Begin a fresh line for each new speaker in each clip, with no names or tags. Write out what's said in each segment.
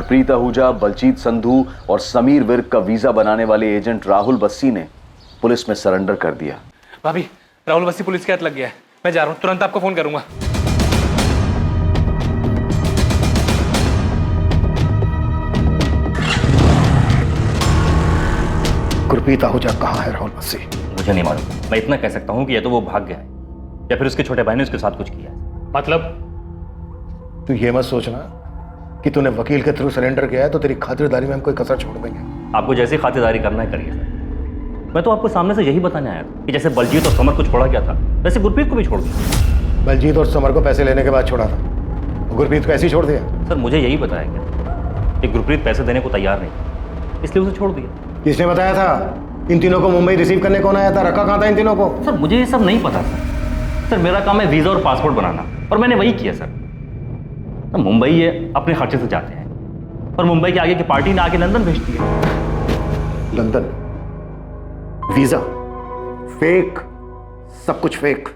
गुरप्रीत आहूजा, बलजीत संधू और समीर विर्क का वीजा बनाने वाले एजेंट राहुल बस्सी ने पुलिस में सरेंडर कर दिया।
भाभी, राहुल बस्सी पुलिस के हाथ लग गया है। मैं जा रहा हूँ, तुरंत आपको फोन करूंगा।
गुरप्रीत आहूजा कहाँ है राहुल बस्सी?
मुझे नहीं मालूम। मैं इतना कह सकता हूँ कि या तो वो भाग गया है या फिर उसके छोटे भाई ने उसके साथ कुछ किया है।
मतलब?
तू ये मत सोचना कि तूने वकील के थ्रू सरेंडर किया है तो तेरी खातिरदारी में हम कोई कसर छोड़ देंगे।
आपको जैसी खातिरदारी करना है करिए सर। मैं तो आपको सामने से यही बताने आया था कि जैसे बलजीत और समर को छोड़ा गया था वैसे गुरप्रीत को भी छोड़ दिया।
बलजीत और समर को पैसे लेने के बाद छोड़ा था, गुरप्रीत को ऐसे ही छोड़ दिया?
सर मुझे यही बताया गया कि गुरप्रीत पैसे देने को तैयार नहीं, इसलिए उसे छोड़ दिया।
किसने बताया था? इन तीनों को मुंबई रिसीव करने कौन आया था? रखा कहाँ था इन तीनों को?
सर मुझे ये सब नहीं पता सर मेरा काम है वीजा और पासपोर्ट बनाना और मैंने वही किया सर। मुंबई ये अपने खर्चे से जाते हैं और मुंबई के आगे की पार्टी ने आके लंदन भेज दिया।
लंदन? वीजा फेक, सब कुछ फेक।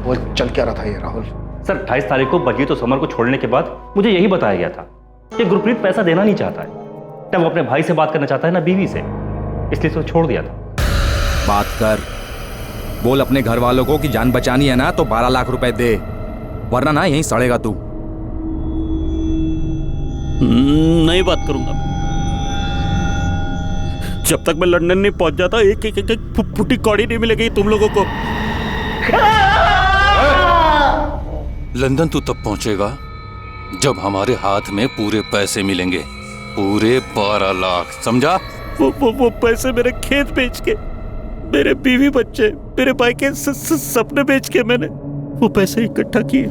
बोल चल क्या रहा था ये राहुल?
सर 28 तारीख को बलजीत और समर को छोड़ने के बाद मुझे यही बताया गया था कि गुरप्रीत पैसा देना नहीं चाहता है, ना वो अपने भाई से बात करना चाहता है ना बीवी से, इसलिए तो छोड़ दिया था।
बात कर, बोल अपने घर वालों को कि जान बचानी है ना तो 12 लाख रुपए दे, वरना ना यहीं सड़ेगा तू।
नहीं बात करूंगा। जब तक मैं लंदन नहीं पहुंच जाता एक एक एक फुटी कौड़ी नहीं मिलेगी तुम लोगों को।
लंदन तू तब पहुंचेगा जब हमारे हाथ में पूरे पैसे मिलेंगे, पूरे 12 लाख, समझा?
वो पैसे मेरे खेत बेच के, मेरे बीवी बच्चे, मेरे भाई के सपने बेच के मैंने वो पैसे इकट्ठा किए।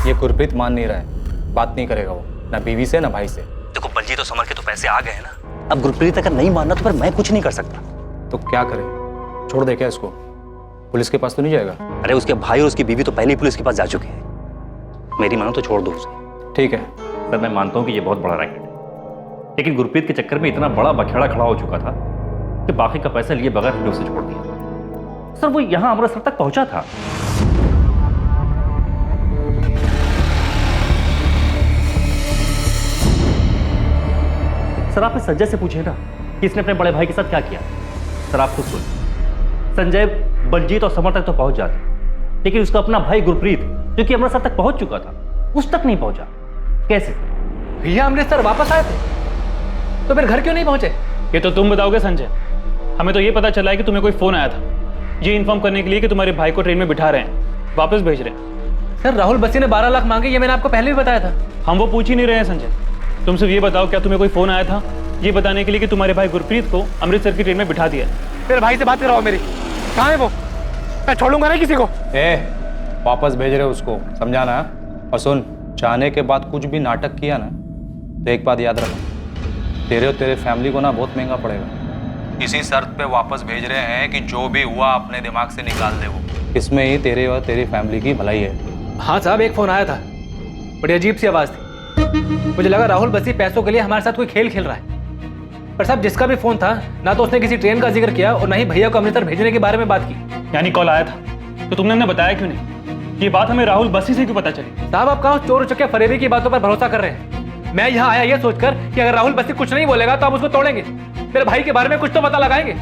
ये गुरप्रीत मान नहीं रहा है, बात नहीं करेगा वो, ना बीवी से ना भाई से।
देखो बलजीत और समर के तो पैसे आ गए हैं ना, अब गुरप्रीत अगर नहीं मानना तो फिर मैं कुछ नहीं कर सकता।
तो क्या करे? छोड़ दे क्या इसको? पुलिस के पास तो नहीं जाएगा?
अरे उसके भाई और उसकी बीवी तो पहले ही पुलिस के पास जा चुके हैं, मेरी मानो तो छोड़ दो उसे।
ठीक है
सर मैं मानता हूँ कि ये बहुत बड़ा रैकेट है, लेकिन गुरप्रीत के चक्कर में इतना बड़ा बखेड़ा खड़ा हो चुका था कि बाकी का पैसा लिए बगैर हमने उसे छोड़ दिया। सर वो यहाँ अमृतसर तक पहुंचा था। सर आप इस संजय से पूछे ना कि इसने अपने बड़े भाई के साथ क्या किया। सर आप खुद सोचिए, संजय बलजीत और समर तक तो पहुंच जाते, लेकिन उसका अपना भाई गुरप्रीत जो कि अमृतसर तक पहुंच चुका था उस तक नहीं पहुंचा। कैसे?
भैया अमृतसर वापस आए थे तो फिर घर क्यों नहीं पहुंचे?
ये तो तुम बताओगे संजय, हमें तो ये पता चला है कि तुम्हें कोई फोन आया था ये इन्फॉर्म करने के लिए कि तुम्हारे भाई को ट्रेन में बिठा रहे हैं, वापस भेज रहे हैं।
सर राहुल बस्सी ने 12 लाख मांगे, ये मैंने आपको पहले भी बताया था।
हम वो पूछ ही नहीं रहे हैं संजय, तुम सिर्फ ये बताओ क्या तुम्हें कोई फोन आया था ये बताने के लिए कि तुम्हारे भाई गुरप्रीत को अमृतसर की ट्रेन में बिठा दिया?
मेरे भाई से बात कराओ मेरी, कहाँ है वो? मैं छोड़ूंगा नहीं किसी को। वापस भेज रहे हो उसको, समझाना। और सुन, चाहने के बाद कुछ भी नाटक किया ना तो एक बात याद रखना, तेरे और तेरे फैमिली को ना बहुत महंगा पड़ेगा। इसी शर्त पे वापस भेज रहे हैं कि जो भी हुआ अपने दिमाग से निकाल दे वो, इसमें ही तेरे और तेरी फैमिली की भलाई है। हाँ साहब, एक फोन आया था, बड़ी अजीब सी आवाज़ थी, मुझे लगा राहुल बस्सी पैसों के लिए हमारे साथ कोई खेल खेल रहा है। पर साहब जिसका भी फोन था ना तो उसने किसी ट्रेन का जिक्र किया और ना ही भैया को अमृतसर भेजने के बारे में बात की।
यानी कॉल आया था तो तुमने हमें बताया क्यों नहीं? ये बात हमें राहुल बस्सी से क्यों पता चली?
साहब आप कहाँ चोर उचक्के फरेबी की बातों पर भरोसा कर रहे हैं? मैं यहाँ आया ये सोचकर कि अगर राहुल बस्सी कुछ नहीं बोलेगा तो आप उसको तोड़ेंगे, मेरे भाई के बारे में कुछ तो पता लगाएंगे,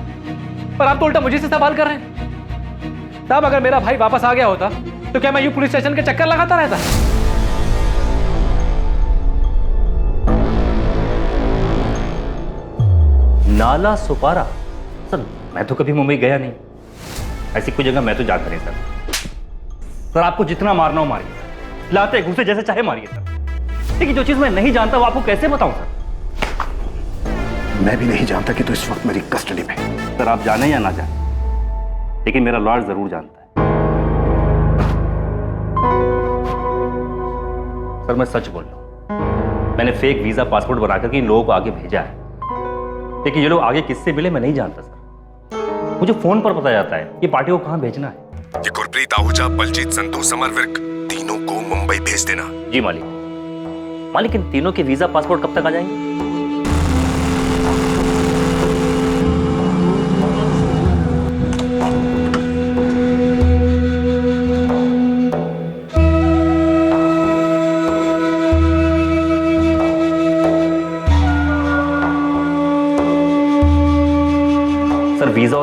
पर आप तो उल्टा मुझे से सवाल कर रहे हैं। साहब अगर मेरा भाई वापस आ गया होता तो क्या मैं यूं पुलिस स्टेशन के चक्कर लगाता रहता?
नाला सुपारा? सर मैं तो कभी मुंबई गया नहीं, ऐसी कोई जगह मैं तो जाता नहीं सर। सर आपको जितना मारना हो मारिए, लाते घुसे जैसे चाहे मारिए सर, लेकिन जो चीज मैं नहीं जानता वो आपको कैसे बताऊं सर?
मैं भी नहीं जानता कि तू इस वक्त मेरी कस्टडी में।
सर आप जाने या ना जाने, लेकिन मेरा लॉयर जरूर जानता है। सर मैं सच बोल रहा हूं, मैंने फेक वीजा पासपोर्ट बनाकर के इन लोगों को आगे भेजा है, लेकिन ये लोग आगे किससे मिले मैं नहीं जानता सर। मुझे फोन पर पता जाता है ये पार्टी को कहां भेजना है।
ये गुरप्रीत आहूजा, बलजीत संधू, समर विर्क, तीनों को मुंबई भेज देना।
जी मालिक। मालिक इन तीनों के वीजा पासपोर्ट कब तक आ जाएंगे?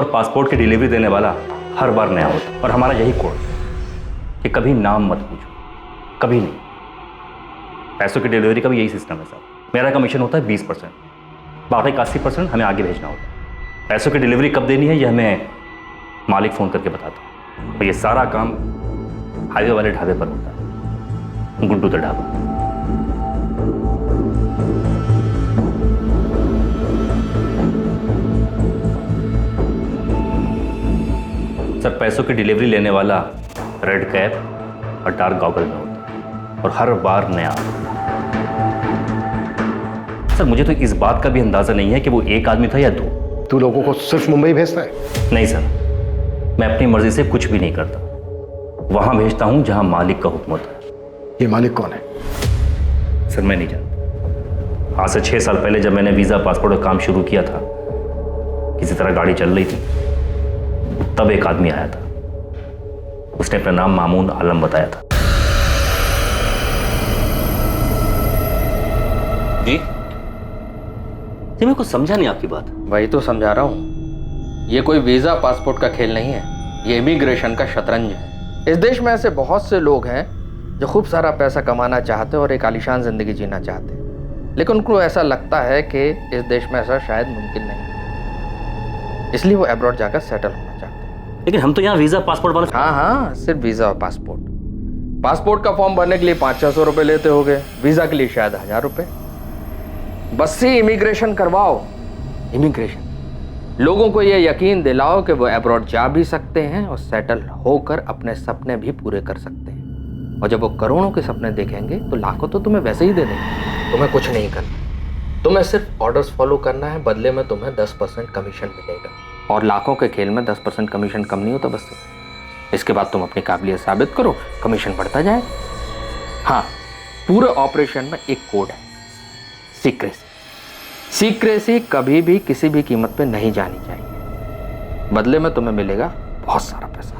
और पासपोर्ट की डिलीवरी देने वाला हर बार नया होता, और हमारा यही कोड कि कभी नाम मत पूछो, कभी नहीं। पैसों की डिलीवरी का भी यही सिस्टम है सर। मेरा कमीशन होता है 20%, बाकी का 80% हमें आगे भेजना होता है। पैसों की डिलीवरी कब देनी है यह हमें मालिक फ़ोन करके बताता है, और ये सारा काम हाईवे वाले ढाबे पर होता है, गुड्डू द ढाबा। सर पैसों की डिलीवरी लेने वाला रेड कैप और डार्क गॉगल में होता है, और हर बार नया आता है। सर मुझे तो इस बात का भी अंदाजा नहीं है कि वो एक आदमी था या दो।
तू लोगों को सिर्फ मुंबई भेजता है?
नहीं सर, मैं अपनी मर्जी से कुछ भी नहीं करता, वहां भेजता हूं जहां मालिक का हुक्म होता है।
ये मालिक कौन है?
सर मैं नहीं जानता। आज से 6 साल पहले जब मैंने वीजा पासपोर्ट का काम शुरू किया था, किसी तरह गाड़ी चल रही थी, तब एक आदमी आया था। उसने अपना नाम मामून आलम बताया था।
जी मेरे को समझा नहीं आपकी बात।
वही तो समझा रहा हूँ, ये कोई वीजा पासपोर्ट का खेल नहीं है, ये इमिग्रेशन का शतरंज है। इस देश में ऐसे बहुत से लोग हैं जो खूब सारा पैसा कमाना चाहते हैं और एक आलीशान जिंदगी जीना चाहते हैं, लेकिन उनको ऐसा लगता है कि इस देश में ऐसा शायद मुमकिन नहीं, इसलिए वो अब्रॉड जाकर सेटल होना चाहते हैं।
लेकिन हम तो यहाँ वीजा पासपोर्ट वाला।
हाँ, सिर्फ वीजा और पासपोर्ट। पासपोर्ट का फॉर्म भरने के लिए 500-600 रुपये लेते होगे, वीजा के लिए शायद 1000 रुपये। बस से इमिग्रेशन करवाओ। इमिग्रेशन लोगों को ये यकीन दिलाओ कि वो अब्रॉड जा भी सकते हैं और सेटल होकर अपने सपने भी पूरे कर सकते हैं, और जब वो करोड़ों के सपने देखेंगे तो लाखों तो तुम्हें वैसे ही दे देंगे। तुम्हें कुछ नहीं करना, तुम्हें सिर्फ ऑर्डर्स फॉलो करना है, बदले में तुम्हें 10% कमीशन मिलेगा, और लाखों के खेल में 10% कमीशन कम नहीं होता। बस इसके बाद तुम अपनी काबिलियत साबित करो, कमीशन बढ़ता जाए। हाँ, पूरे ऑपरेशन में एक कोड है, सीक्रेसी। सीक्रेसी कभी भी किसी भी कीमत पे नहीं जानी चाहिए, बदले में तुम्हें मिलेगा बहुत सारा पैसा।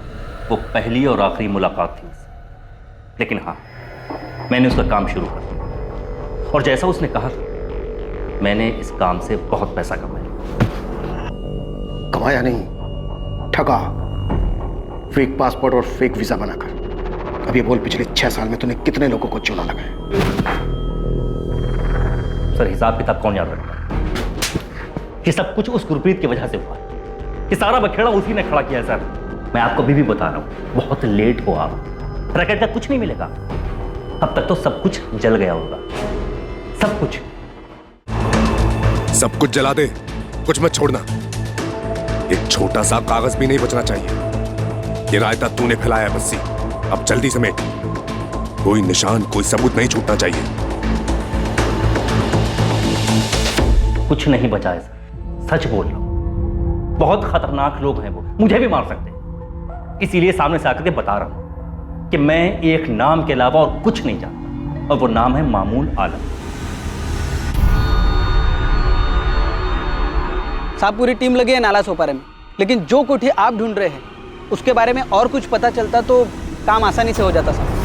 वो पहली और आखिरी मुलाकात थी, लेकिन हाँ मैंने उसका काम शुरू कर दिया, और जैसा उसने कहा था मैंने इस काम से बहुत पैसा कमाया।
कमाया नहीं, ठगा। फेक पासपोर्ट और फेक वीजा बनाकर। अब ये बोल, पिछले 6 साल में तूने कितने लोगों को चूना लगाया?
सर हिसाब किताब कौन याद रखता है? ये सब कुछ उस गुरप्रीत की वजह से हुआ। ये सारा बखेड़ा उसी ने खड़ा किया है सर। मैं आपको अभी भी बता रहा हूं, बहुत लेट हो आप। रैकेट का कुछ नहीं मिलेगा, अब तक तो सब कुछ जल गया होगा, सब कुछ।
सब कुछ जला दे, कुछ मत छोड़ना। एक छोटा सा कागज भी नहीं बचना चाहिए। ये रायता तूने फैलाया बस्सी, अब जल्दी समेट। कोई निशान, कोई सबूत नहीं छूटना चाहिए।
कुछ नहीं बचा है सर, सच बोल रहा हूं। बहुत खतरनाक लोग हैं वो, मुझे भी मार सकते हैं। इसीलिए सामने से आकर के बता रहा हूं कि मैं एक नाम के अलावा और कुछ नहीं जानता, और वो नाम है मामून आलम।
साहब पूरी टीम लगी है नाला सोपारे में, लेकिन जो कोठी आप ढूंढ रहे हैं उसके बारे में और कुछ पता चलता तो काम आसानी से हो जाता साहब।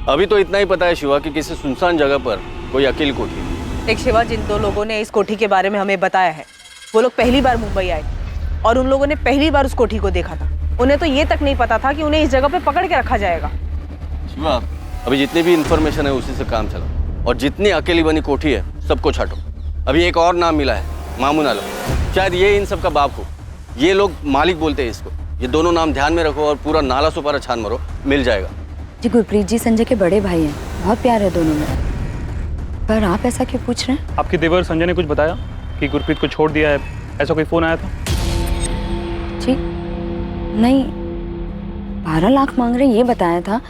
अभी तो इतना ही पता है शिवा कि किसी सुनसान जगह पर कोई अकेली कोठी।
एक शिवा, जिन 2 लोगों ने इस कोठी के बारे में हमें बताया है, वो लोग पहली बार मुंबई आए और उन लोगों ने पहली बार उस कोठी को देखा था। उन्हें तो ये तक नहीं पता था कि उन्हें इस जगह पे पकड़ के रखा जाएगा।
शिवा, अभी जितनी भी इंफॉर्मेशन है उसी से काम चला, और जितनी अकेली बनी कोठी है सबको छाटो। अभी एक और नाम मिला है, मामून आलम। शायद ये इन सब का बाप हो, ये लोग मालिक बोलते हैं इसको। ये दोनों नाम ध्यान में रखो और पूरा नाला सुपारा छान मारो, मिल जाएगा।
जी गुरप्रीत जी संजय के बड़े भाई हैं, बहुत प्यार है दोनों में। पर आप ऐसा क्यों पूछ रहे हैं?
आपके देवर संजय ने कुछ बताया कि गुरप्रीत को छोड़ दिया है, ऐसा कोई फोन आया था?
जी नहीं, 12 लाख मांग रहे ये बताया था।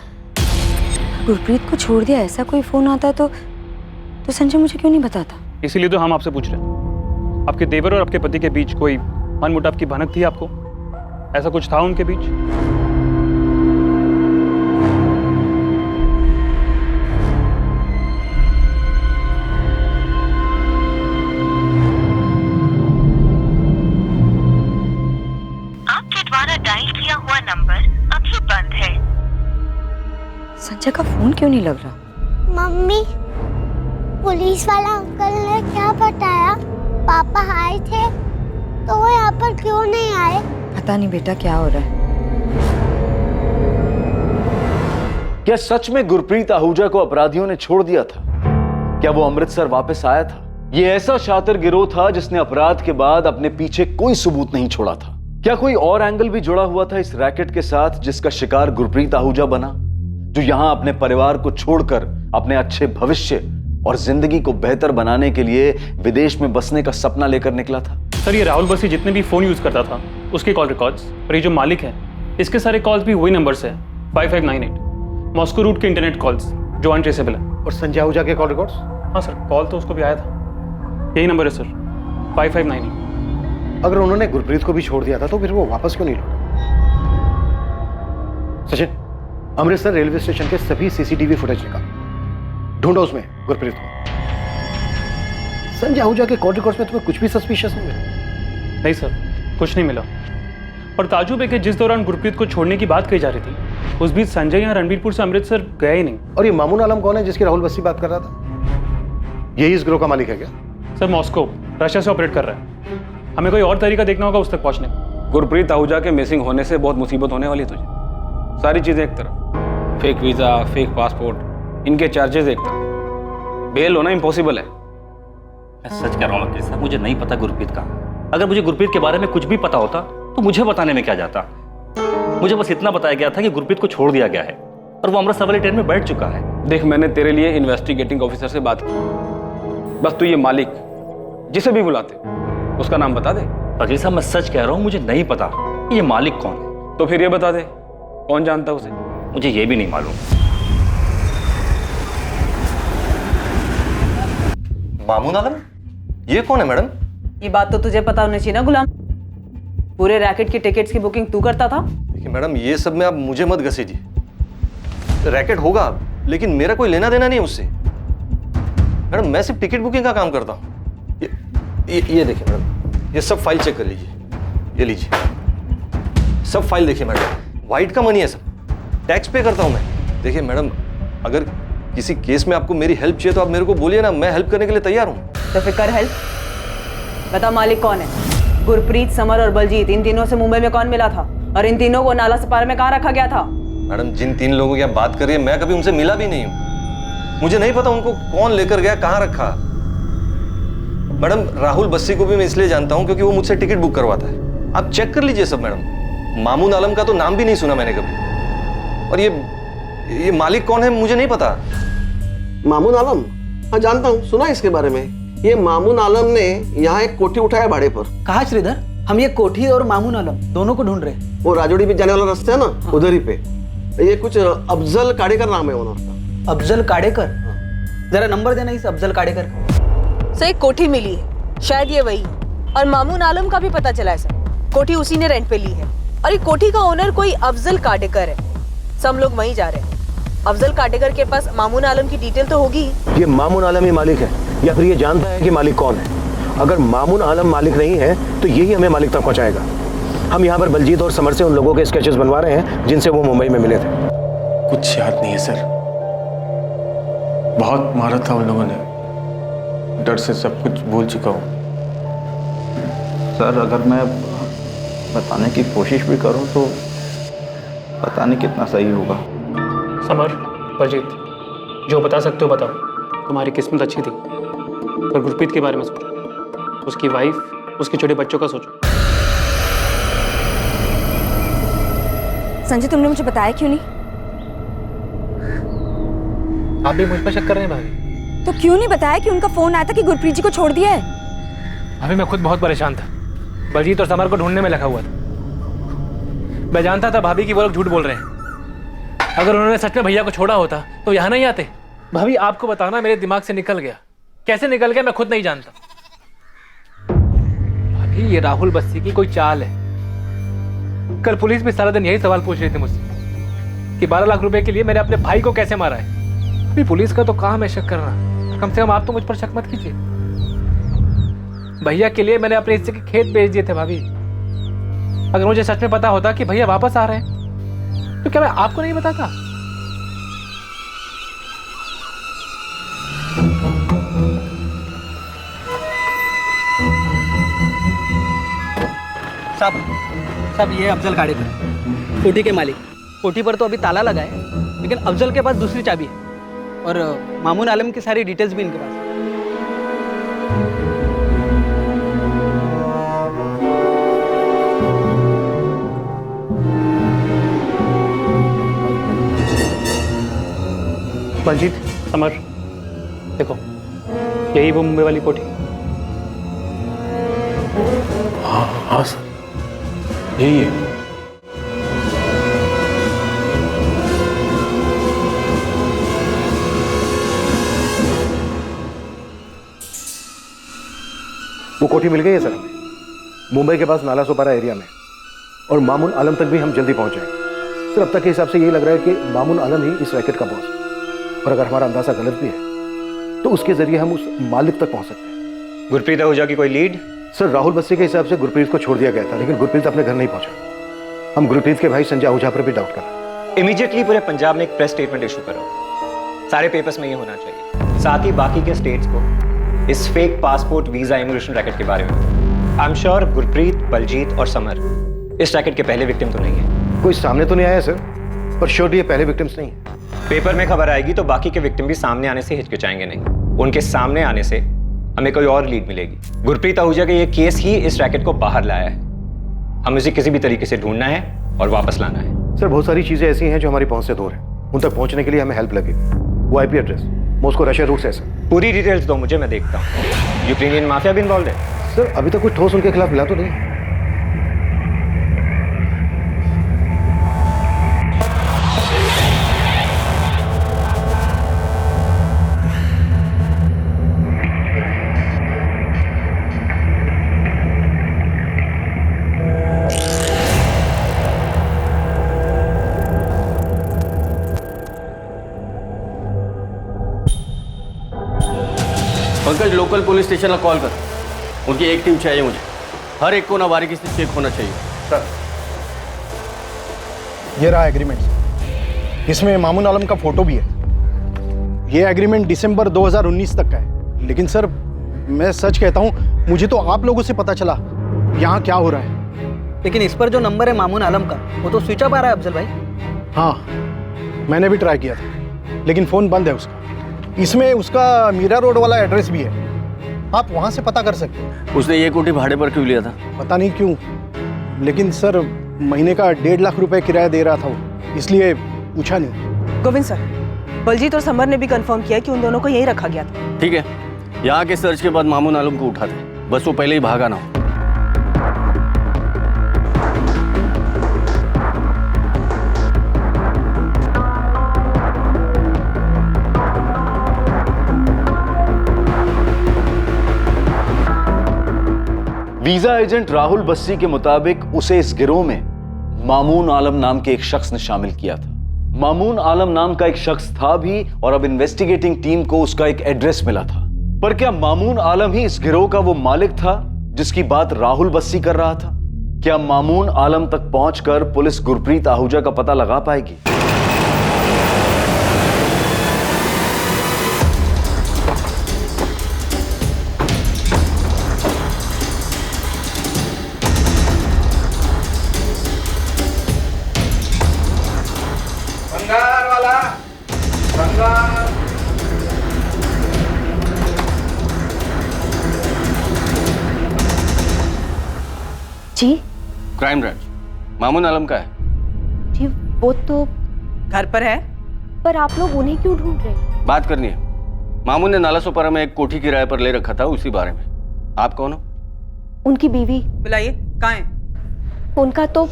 गुरप्रीत को छोड़ दिया ऐसा कोई फोन आता तो संजय मुझे क्यों नहीं बताता?
इसीलिए तो हम आपसे पूछ रहे हैं। आपके देवर और आपके पति के बीच कोई मनमुटाव की भनक थी आपको? ऐसा कुछ था उनके बीच?
आपके द्वारा डायल किया हुआ नंबर अभी बंद है।
संजय का फोन क्यों नहीं लग रहा?
मम्मी, पुलिस वाला अंकल ने क्या बताया? पापा आए थे तो वो यहाँ पर क्यों नहीं आए?
पता नहीं बेटा क्या हो रहा है।
क्या सच में गुरप्रीत आहूजा को अपराधियों ने छोड़ दिया था? क्या वो अमृतसर वापस आया था? ये ऐसा शातिर गिरोह था जिसने अपराध के बाद अपने पीछे कोई सबूत नहीं छोड़ा था। क्या कोई और एंगल भी जुड़ा हुआ था इस रैकेट के साथ जिसका शिकार गुरप्रीत आहूजा बना, जो यहां अपने परिवार को छोड़कर अपने अच्छे भविष्य और जिंदगी को बेहतर बनाने के लिए विदेश में बसने का सपना लेकर निकला था?
सर, ये राहुल बस्सी जितने भी फोन यूज करता था उसके कॉल रिकॉर्ड्स और ये जो मालिक है इसके सारे कॉल्स भी वही नंबर से है 5598 मॉस्को रूट के इंटरनेट कॉल्स जो अनट्रेसेबल है।
और संजय आहूजा के कॉल रिकॉर्ड्स?
हाँ सर, कॉल तो उसको भी आया था। यही नंबर है सर 5598।
अगर उन्होंने गुरप्रीत को भी छोड़ दिया था तो फिर वो वापस क्यों नहीं लौटा? सचिन, अमृतसर रेलवे स्टेशन के सभी सीसीटीवी फुटेज निकाल, ढूंढो उसमें गुरप्रीत को। संजय आहूजा के कॉल रिकॉर्ड्स में तुम्हें कुछ भी सस्पिशियस नहीं मिला?
नहीं सर, कुछ नहीं मिला। और ताजुब है कि जिस दौरान गुरप्रीत को छोड़ने की बात कही जा रही थी उस बीच संजय यहाँ रणबीरपुर से अमृतसर गया ही नहीं।
और ये मामून आलम कौन है जिसकी राहुल बस्सी बात कर रहा था? यही इस गिरोह का मालिक है क्या?
सर, मॉस्को रशिया से ऑपरेट कर रहा है। हमें कोई और तरीका देखना होगा उस तक पहुंचने का।
गुरप्रीत आहूजा के मिसिंग होने से बहुत मुसीबत होने वाली है तुझे। सारी चीजें एक तरफ, फेक वीजा, फेक पासपोर्ट, इनके चार्जेस एक तरफ, बेल होना इम्पॉसिबल है।
मैं सच कह रहा हूँ वकील साहब, मुझे नहीं पता गुरप्रीत कहाँ है। अगर मुझे गुरप्रीत के बारे में कुछ भी पता होता तो मुझे बताने में क्या जाता। मुझे बस इतना बताया गया था कि गुरप्रीत को छोड़ दिया गया है और वो अमृतसर वाली ट्रेन में बैठ चुका है।
देख, मैंने तेरे लिए इन्वेस्टिगेटिंग ऑफिसर से बात की, बस तू ये मालिक जिसे भी बुलाते उसका नाम बता दे।
वकील साहब, मैं सच कह रहा हूँ, मुझे नहीं पता कि ये मालिक कौन है।
तो फिर ये बता दे, कौन जानता उसे?
मुझे ये भी नहीं मालूम।
मामून आलम? ये कौन है मैडम?
ये बात तो तुझे पता होनी चाहिए ना गुलाम। पूरे रैकेट की टिकट्स की बुकिंग तू करता था।
देखिए मैडम, ये सब में आप मुझे मत घसीटिए। रैकेट होगा लेकिन मेरा कोई लेना देना नहीं उससे। मैडम, मैं सिर्फ टिकट बुकिंग का काम करता हूँ। ये देखिए मैडम, ये सब फाइल चेक कर लीजिए। ये लीजिए, सब फाइल देखिए मैडम, वाइट का मनी है सब, टैक्स पे करता हूँ मैं। देखिए मैडम, अगर किसी केस में आपको मेरी हेल्प चाहिए तो आप मेरे को बोलिए ना, मैं हेल्प करने के लिए तैयार हूँ।
तो फिर कर हेल्प। बता मालिक कौन है? गुरप्रीत, समर और बलजीत, इन तीनों से मुंबई में कौन मिला था और इन तीनों को नाला सपारा में कहाँ रखा गया था?
मैडम, जिन तीन लोगों की आप बात कर रही है मैं कभी उनसे मिला भी नहीं हूँ। मुझे नहीं पता उनको कौन लेकर गया, कहाँ रखा। मैडम, राहुल बस्सी को भी मैं इसलिए जानता हूँ क्योंकि वो मुझसे टिकट बुक करवाता है। आप चेक कर लीजिए सब मैडम। मामून आलम का तो नाम भी नहीं सुना मैंने कभी। और ये मालिक कौन है मुझे नहीं पता।
मामून आलम? हाँ जानता हूँ, सुना इसके बारे में। ये मामून आलम ने यहाँ एक कोठी उठाया भाड़े पर।
कहा श्रीधर? हम ये कोठी और मामून आलम दोनों को ढूंढ रहे हैं।
वो राजोड़ी पे जाने वाला रास्ता है ना, उधर ही पे। ये कुछ अफजल काड़ेकर नाम है ओनर का।
अफजल काड़ेकर? जरा नंबर देना इस अफजल काड़ेकर का।
सर, एक कोठी मिली है, शायद ये वही। और मामून आलम का भी पता चला है सर, कोठी उसी ने रेंट पे ली है। और ये कोठी का ओनर कोई अफजल काड़ेकर है। सब लोग वहीं जा रहे हैं। अफजल काटेकर के पास मामून आलम की डिटेल तो होगी।
ये मामून आलम ही मालिक है या फिर ये जानता है कि मालिक कौन है? अगर मामून आलम मालिक नहीं है तो यही हमें मालिक तक पहुंचाएगा। हम यहाँ पर बलजीत और समर से उन लोगों के स्केचेस बनवा रहे हैं जिनसे वो मुंबई में मिले थे।
कुछ याद नहीं है सर, बहुत मारा था उन लोगों ने, डर से सब कुछ भूल चुका हूँ।
सर, अगर मैं बताने की कोशिश भी करूँ तो पता नहीं कितना सही होगा।
समर, बलजीत, जो बता सकते हो बताओ। तुम्हारी किस्मत अच्छी थी, पर गुरप्रीत के बारे में सोचो, उसकी वाइफ, उसके छोटे बच्चों का सोचो।
संजय, तुमने मुझे बताया क्यों नहीं?
आप भी मुझ पर शक कर रहे हैं भाभी?
तो क्यों नहीं बताया कि उनका फोन आया था कि गुरप्रीत जी को छोड़ दिया है?
भाभी, मैं खुद बहुत परेशान था, बलजीत और समर को ढूंढने में लगा हुआ था। मैं जानता था भाभी कि वो लोग झूठ बोल रहे हैं। अगर उन्होंने सच में भैया को छोड़ा होता तो यहाँ नहीं आते। भाभी, आपको बताना मेरे दिमाग से निकल गया। कैसे निकल गया मैं खुद नहीं जानता। भाभी, ये राहुल बस्सी की कोई चाल है। कल पुलिस भी सारा दिन यही सवाल पूछ रही थी मुझसे कि 12 लाख रुपए के लिए मैंने अपने भाई को कैसे मारा है। अभी पुलिस का तो काम है शक करना, कम से कम आप तो मुझ पर शक मत कीजिए। भैया के लिए मैंने अपने हिस्से के खेत बेच दिए थे भाभी। अगर मुझे सच में पता होता कि भैया वापस आ रहे हैं तो क्या मैं आपको नहीं बताता?
साहब ये अफजल काडेकर, कोठी के मालिक। कोठी पर तो अभी ताला लगा है, लेकिन अफजल के पास दूसरी चाबी है और मामून आलम की सारी डिटेल्स भी इनके पास है।
बलजीत, समर, देखो यही वो मुंबई वाली कोठी।
हाँ सर, यही है। वो कोठी मिल गई है सर हमें, मुंबई के पास नाला सोपारा एरिया में, और मामून आलम तक भी हम जल्दी पहुंच जाएंगे। सर अब तक के हिसाब से यही लग रहा है कि मामून आलम ही इस रैकेट का बॉस है, और अगर हमारा अंदाजा गलत भी है तो उसके जरिए हम उस मालिक तक पहुंच सकते हैं।
गुरप्रीत आहूजा की कोई लीड?
सर राहुल बस्सी के हिसाब से गुरप्रीत को छोड़ दिया गया था, लेकिन गुरप्रीत अपने घर नहीं पहुंचा। हम गुरप्रीत के भाई संजय आहूजा पर भी डाउट कर रहे हैं।
इमीडिएटली पूरे पंजाब में एक प्रेस स्टेटमेंट इशू करो, सारे पेपर्स में ये होना चाहिए, साथ ही बाकी के स्टेट्स को इस fake passport visa immigration racket के बारे में। I am sure Gurpreet, Baljeet और समर इस रैकेट के पहले विक्टिम तो नहीं है।
कोई सामने तो नहीं आया सर, पर श्योरली ये पहले विक्टिम्स नहीं है।
पेपर में खबर आएगी तो बाकी के विक्टिम भी सामने आने से हिचकिचाएंगे नहीं, उनके सामने आने से हमें कोई और लीड मिलेगी। गुरप्रीत आहूजा का ये केस ही इस रैकेट को बाहर लाया है, हमें उसे किसी भी तरीके से ढूंढना है और वापस लाना है।
सर बहुत सारी चीजें ऐसी हैं जो हमारी पहुंच से दूर है, उन तक पहुंचने के लिए हमें हेल्प लगेगी। वो IP address, Moscow Russia route से सर।
पूरी डिटेल्स दो मुझे, मैं देखता हूँ। यूक्रेनियन माफिया भी इन्वॉल्व है?
सर अभी तक कुछ ठोस उनके खिलाफ मिला तो नहीं।
पंकज, लोकल पुलिस स्टेशन में कॉल कर, उनकी एक टीम चाहिए मुझे, हर एक को ना बारीकी से चेक होना चाहिए।
सर ये रहा एग्रीमेंट, इसमें मामून आलम का फोटो भी है। ये एग्रीमेंट दिसंबर 2019 तक का है, लेकिन सर मैं सच कहता हूँ, मुझे तो आप लोगों से पता चला यहाँ क्या हो रहा है।
लेकिन इस पर जो नंबर है मामून आलम का, वो तो स्विच ऑफ आ रहा है अफजल भाई।
हाँ मैंने भी ट्राई किया था, लेकिन फ़ोन बंद है उसका। इसमें उसका मीरा रोड वाला एड्रेस भी है, आप वहाँ से पता कर सकते हैं।
उसने ये कोठी भाड़े पर क्यों लिया था?
पता नहीं क्यों, लेकिन सर महीने का 1.5 लाख रुपए किराया दे रहा था वो, इसलिए पूछा नहीं।
गोविंद सर, बलजीत और समर ने भी कंफर्म किया कि उन दोनों को यही रखा गया था।
ठीक है, यहाँ के सर्च के बाद मामून आलम को उठा दे, बस वो पहले ही भागा ना हो।
वीजा एजेंट राहुल बस्सी के मुताबिक उसे इस गिरोह में मामून आलम नाम के एक शख्स ने शामिल किया था। मामून आलम नाम का एक शख्स था भी, और अब इन्वेस्टिगेटिंग टीम को उसका एक एड्रेस मिला था। पर क्या मामून आलम ही इस गिरोह का वो मालिक था जिसकी बात राहुल बस्सी कर रहा था? क्या मामून आलम तक पहुंचकर पुलिस गुरप्रीत आहूजा का पता लगा पाएगी?
जी
क्राइम ब्रांच, मामून आलम का है
जी, वो तो
घर पर है।
पर आप लोग उन्हें क्यों ढूंढ रहे हैं?
बात करनी है। मामून ने नाला सोपारा में एक कोठी किराए पर ले रखा था, उसी बारे में। आप कौन हो?
उनकी बीवी।
बुलाइए, कहाँ है?
उनका तो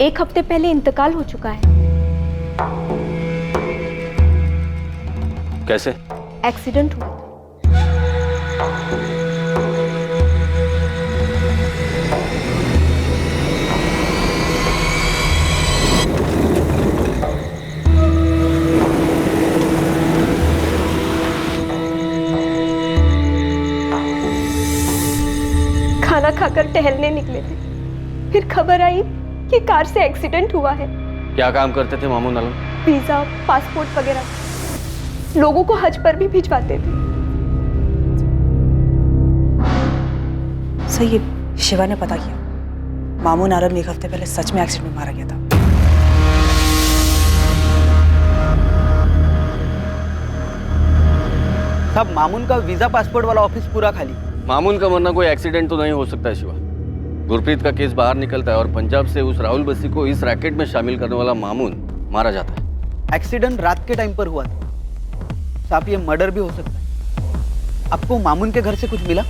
1 हफ्ते पहले इंतकाल हो चुका है।
कैसे?
एक्सीडेंट हुआ। खाना खाकर टहलने निकले थे, फिर खबर आई कि कार से एक्सीडेंट हुआ है।
क्या काम करते थे मामून आलम?
वीजा, पासपोर्ट वगैरह, लोगों को हज पर भी भिजवाते थे।
सही है, शिवा ने पता किया। मामून आलम एक हफ्ते पहले सच में एक्सीडेंट में मारा गया था।
साहब, मामून का वीजा पासपोर्ट वाला ऑफिस पूरा खाली।
मामून का मरना कोई एक्सीडेंट तो नहीं हो सकता है शिवा। गुरप्रीत का केस बाहर निकलता है और पंजाब से उस राहुल बस्सी को इस रैकेट में शामिल करने वाला मामून मारा जाता है।
एक्सीडेंट रात के टाइम पर हुआ था साहब, ये मर्डर भी हो सकता है। आपको मामून के घर से कुछ मिला?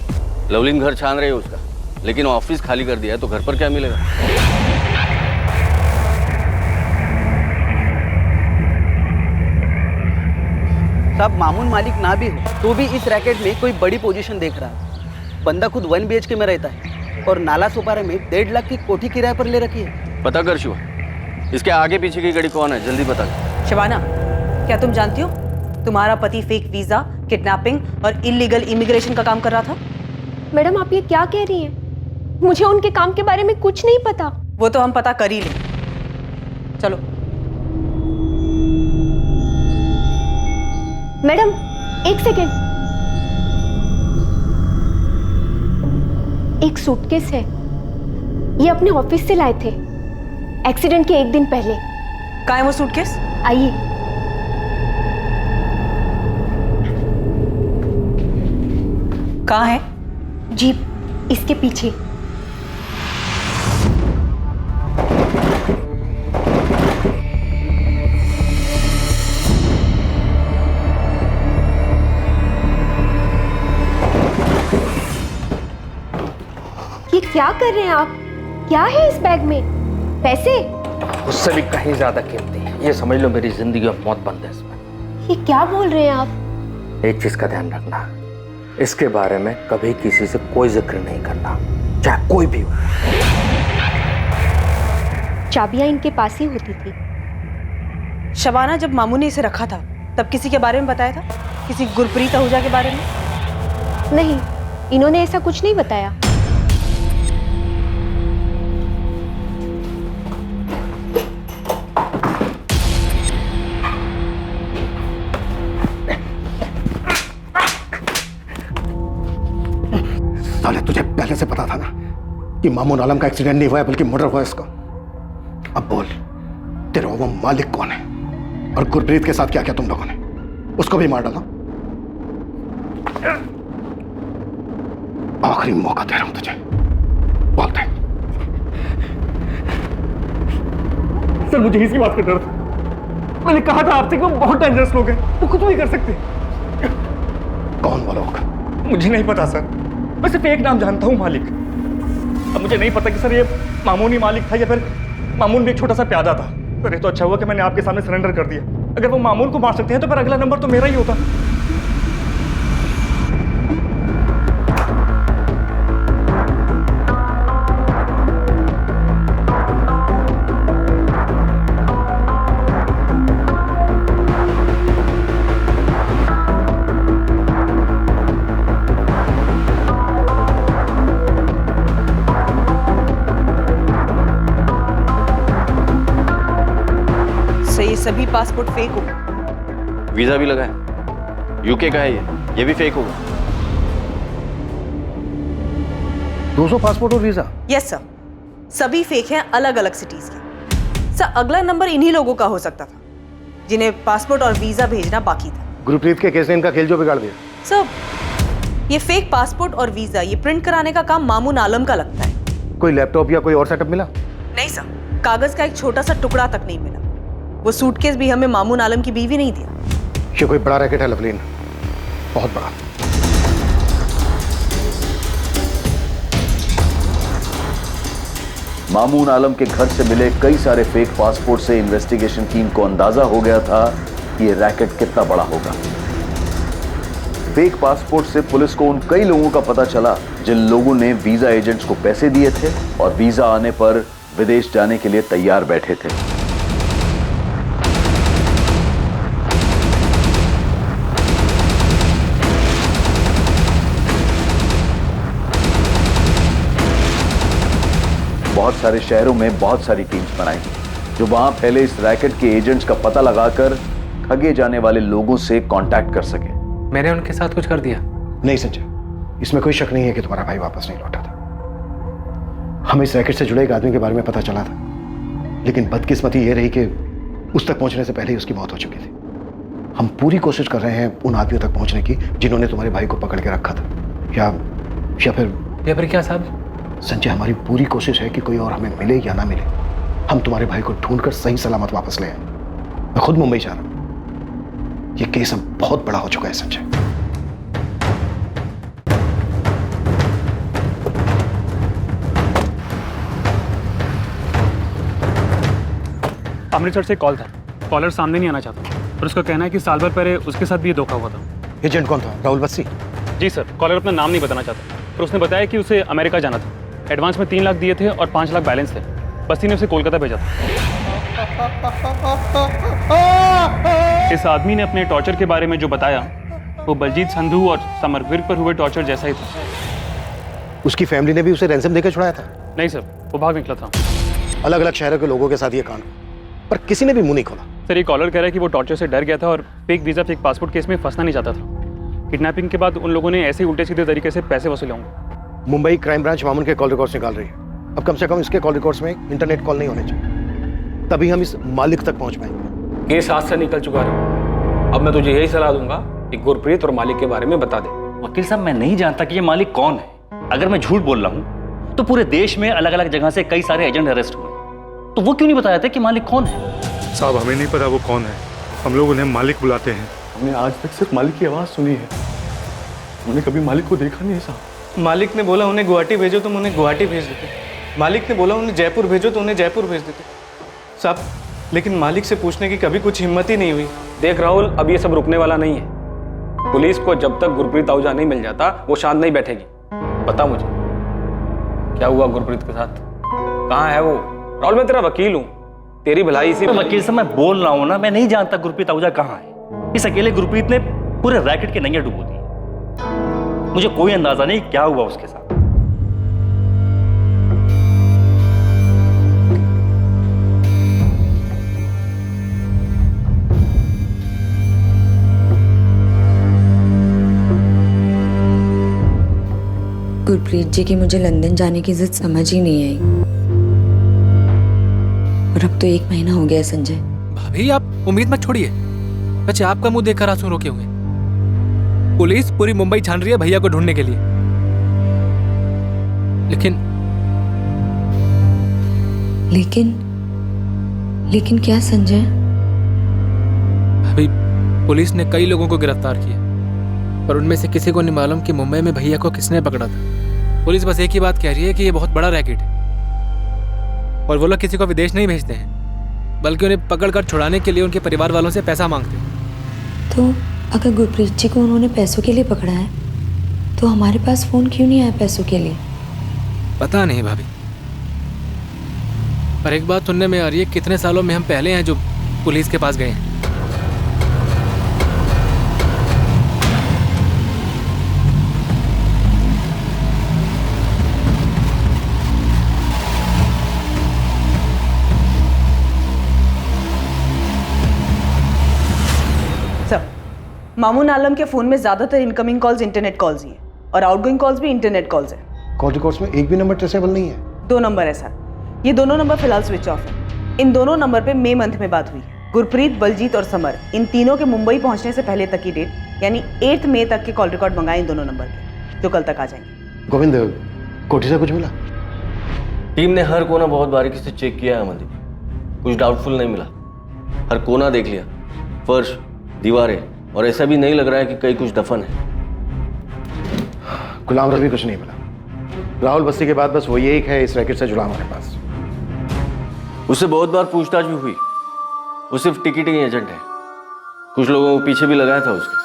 लवलीन घर छान रही है उसका, लेकिन ऑफिस खाली कर दिया है तो घर पर क्या मिलेगा?
साहब, मामून मालिक ना भी हो तो भी इस रैकेट में कोई बड़ी पोजीशन देख रहा है। बंदा खुद 1 BHK में रहता है और नाला सोपारा में 1.5 लाख की कोठी किराए पर ले रखी है।
पता कर शिवा, इसके आगे पीछे की गड़ी कौन है, जल्दी बता।
शबाना, क्या तुम जानती हो तुम्हारा पति फेक वीजा, किडनैपिंग और इलीगल इमिग्रेशन का काम कर रहा था?
मैडम, आप ये क्या कह रही हैं? मुझे उनके काम के बारे में कुछ नहीं पता।
वो तो हम पता कर ही लें। चलो।
Madam, 1 second. एक सूटकेस है, ये अपने ऑफिस से लाए थे एक्सीडेंट के 1 दिन पहले।
कहाँ है वो सूटकेस?
आइए।
कहाँ है?
जीप इसके पीछे। ये क्या कर रहे हैं आप? क्या है इस बैग में? पैसे?
उससे भी कहीं ज्यादा कीमती। ये समझ लो मेरी जिंदगी और मौत बंद है इसमें।
ये क्या बोल रहे हैं आप?
एक चीज का ध्यान रखना, इसके बारे में कभी किसी से कोई जिक्र नहीं करना, चाहे कोई भी हो।
चाबियां इनके पास ही होती थी।
शबाना, जब मामू ने इसे रखा था तब किसी के बारे में बताया था? किसी गुरप्रीत आहूजा के बारे में?
नहीं, इन्होंने ऐसा कुछ नहीं बताया।
साले, तुझे पहले से पता था ना कि मामून आलम का एक्सीडेंट नहीं हुआ है बल्कि मर्डर हुआ है इसका। अब बोल, तेरा वो मालिक कौन है और गुरप्रीत के साथ क्या किया तुम लोगों ने? उसको भी मार डाला। आखिरी मौका दे रहा हूं तुझे, बोल दे।
सर, मुझे इसी बात का डर था। मैंने कहा था आपसे कि वो बहुत डेंजरस लोग हैं, वो कुछ भी कर सकते हैं।
कौन वो लोग?
मुझे नहीं पता सर, मैं सिर्फ एक नाम जानता हूँ, मालिक। अब मुझे नहीं पता कि सर ये मामून ही मालिक था या फिर मामून भी एक छोटा सा प्यादा था। सर, ये तो अच्छा हुआ कि मैंने आपके सामने सरेंडर कर दिया। अगर वो मामून को मार सकते हैं तो फिर अगला नंबर तो मेरा ही होता।
सभी पासपोर्ट फेक होगा।
वीजा भी लगा है, यूके का है ये भी फेक होगा।
200 पासपोर्ट और वीजा?
यस सर, सभी फेक हैं, अलग अलग सिटीज के। सर, अगला नंबर इन्हीं लोगों का हो सकता था जिन्हें पासपोर्ट और वीजा भेजना बाकी था।
गुरप्रीत के केस ने इनका खेल जो बिगाड़ दिया।
सर, ये फेक पासपोर्ट और वीजा ये प्रिंट कराने का काम मामून आलम का लगता है।
कोई लैपटॉप या कोई और सेटअप मिला?
नहीं सर, कागज का एक छोटा सा टुकड़ा तक नहीं मिला। वो सूटकेस भी हमें मामून आलम की बीवी नहीं दिया।
ये कोई बड़ा रैकेट है लवलीन, बहुत बड़ा।
मामून आलम के घर से मिले कई सारे फेक पासपोर्ट से इन्वेस्टिगेशन टीम को अंदाजा हो गया था कि ये रैकेट कितना बड़ा होगा। फेक पासपोर्ट से पुलिस को उन कई लोगों का पता चला जिन लोगों ने वीजा एजेंट्स को पैसे दिए थे और वीजा आने पर विदेश जाने के लिए तैयार बैठे थे। बहुत सारे शहरों में बहुत सारी टीम्स बनाई जो वहां फैले इस रैकेट के एजेंट्स का पता लगाकर ठगे जाने वाले लोगों से कांटेक्ट कर सके।
मैंने उनके साथ कुछ कर दिया?
नहीं संजय, इसमें कोई शक नहीं है कि तुम्हारा भाई वापस नहीं लौटा था। हमें इस रैकेट से जुड़े एक आदमी के बारे में पता चला था, लेकिन बदकिस्मती ये रही कि उस तक पहुंचने से पहले ही उसकी मौत हो चुकी थी। हम पूरी कोशिश कर रहे हैं उन आदमियों तक पहुंचने की जिन्होंने तुम्हारे भाई को पकड़ के रखा था। या फिर क्या साहब? संजय, हमारी पूरी कोशिश है कि कोई और हमें मिले या ना मिले, हम तुम्हारे भाई को ढूंढकर सही सलामत वापस ले आए। मैं खुद मुंबई जा रहा हूं। ये केस अब बहुत बड़ा हो चुका है संजय।
अमृतसर से कॉल था। कॉलर सामने नहीं आना चाहता और उसका कहना है कि साल भर पहले उसके साथ भी ये धोखा हुआ था।
एजेंट कौन था? राहुल बस्सी?
जी सर, कॉलर अपना नाम नहीं बताना चाहता, पर उसने बताया कि उसे अमेरिका जाना था। एडवांस में 3 लाख दिए थे और 5 लाख बैलेंस थे। बस्सी ने उसे कोलकाता भेजा था। इस आदमी ने अपने टॉर्चर के बारे में जो बताया वो बलजीत संधू और समर विर्क पर हुए टॉर्चर जैसा ही था।
उसकी फैमिली ने भी उसे रैंसम देकर छुड़ाया था?
नहीं सर, वो भाग निकला था।
अलग अलग शहरों के लोगों के साथ ये कांड, पर किसी ने भी मुंह नहीं खोला।
सर, ये कॉलर कह रहा है कि वो टॉर्चर से डर गया था और fake visa fake passport case में फंसना नहीं चाहता था। किडनैपिंग के बाद उन लोगों ने ऐसे ही उल्टे सीधे तरीके से पैसे वसूले होंगे।
मुंबई क्राइम ब्रांच मामून के कॉल रिकॉर्ड्स निकाल रही है। अब कम से कम इसके कॉल रिकॉर्ड्स में इंटरनेट कॉल नहीं होने चाहिए, तभी हम इस मालिक तक पहुंच पाएंगे।
केस हाथ से निकल चुका है। अब मैं तुझे यही सलाह दूंगा कि गुरप्रीत और मालिक के बारे में बता दे।
वकील साहब, मैं नहीं जानता कि ये मालिक कौन है। अगर मैं झूठ बोल रहा हूँ तो पूरे देश में अलग अलग जगह से कई सारे एजेंट अरेस्ट हुए, तो वो क्यों नहीं बताया था कि मालिक कौन है?
साहब, हमें नहीं पता वो कौन है। हम लोग उन्हें मालिक बुलाते हैं।
हमने आज तक सिर्फ मालिक की आवाज़ सुनी है, हमने कभी मालिक को देखा नहीं है साहब।
मालिक ने बोला उन्हें गुवाहाटी भेजो तो उन्हें गुवाहाटी भेज देते। मालिक ने बोला उन्हें जयपुर भेजो तो उन्हें जयपुर भेज देते साहब, लेकिन मालिक से पूछने की कभी कुछ हिम्मत ही नहीं हुई।
देख राहुल, अब ये सब रुकने वाला नहीं है। पुलिस को जब तक गुरप्रीत आहूजा नहीं मिल जाता वो शांत नहीं बैठेगी। बता मुझे, क्या हुआ गुरप्रीत के साथ? कहाँ है वो? राहुल, मैं तेरा वकील हूँ, तेरी भलाई इसी में।
वकील साहब, मैं बोल रहा हूँ ना, मैं नहीं जानता गुरप्रीत आहूजा कहाँ है। इस अकेले गुरप्रीत ने पूरे रैकेट के नैया डुबो दी। मुझे कोई अंदाजा नहीं क्या हुआ उसके साथ।
गुरप्रीत जी की मुझे लंदन जाने की जिद समझ ही नहीं आई, और अब तो 1 महीना हो गया है संजय।
भाभी, आप उम्मीद मत छोड़िए। बच्चे आपका मुंह देखकर आंसू रोके हुए। पुलिस पूरी मुंबई छान रही है भैया को ढूंढने के लिए,
लेकिन क्या संजय?
भाभी, पुलिस ने कई लोगों को गिरफ्तार किया, पर उनमें से किसी को नहीं मालूम कि मुंबई में भैया को किसने पकड़ा था। पुलिस बस एक ही बात कह रही है कि ये बहुत बड़ा रैकेट है, और वो लोग किसी को विदेश नहीं भेजते हैं, बल्कि उन्हें पकड़कर छुड़ाने के लिए उनके परिवार वालों से पैसा मांगते हैं।
तो अगर गुरप्रीत जी को उन्होंने पैसों के लिए पकड़ा है, तो हमारे पास फोन क्यों नहीं आया पैसों के लिए?
पता नहीं भाभी, पर एक बात सुनने में आ रही है, कितने सालों में हम पहले हैं जो पुलिस के पास गए हैं।
मामून आलम के फोन में ज्यादातर इनकमिंग कॉल्स इंटरनेट कॉल्स ही है, और आउटगोइंग कॉल्स भी इंटरनेट कॉल्स है।
कॉल रिकॉर्ड्स में एक भी नंबर ट्रेसेबल नहीं है?
2 नंबर है सर। ये दोनों नंबर फिलहाल स्विच ऑफ है। इन दोनों नंबर पे मई मंथ में बात हुई है। गुरप्रीत, बलजीत और समर, इन तीनों के मुंबई पहुंचने से पहले तक की डेट यानी 8 मई तक के कॉल रिकॉर्ड मंगाए इन दोनों नंबर के, जो कल तक आ जाएंगे।
गोविंद, कोठी से कुछ मिला?
टीम ने हर कोना बहुत बारीकी से चेक किया है अमनदीप, कुछ डाउटफुल नहीं मिला। हर कोना देख लिया, फर्श, दीवारें, और ऐसा भी नहीं लग रहा है कि कहीं कुछ दफन है।
गुलाम रवि कुछ नहीं मिला। राहुल बस्सी के बाद बस वही एक है इस रैकेट से जुड़ा हमारे पास।
उससे बहुत बार पूछताछ भी हुई, वो सिर्फ टिकटिंग एजेंट है। कुछ लोगों को पीछे भी लगाया था उसके।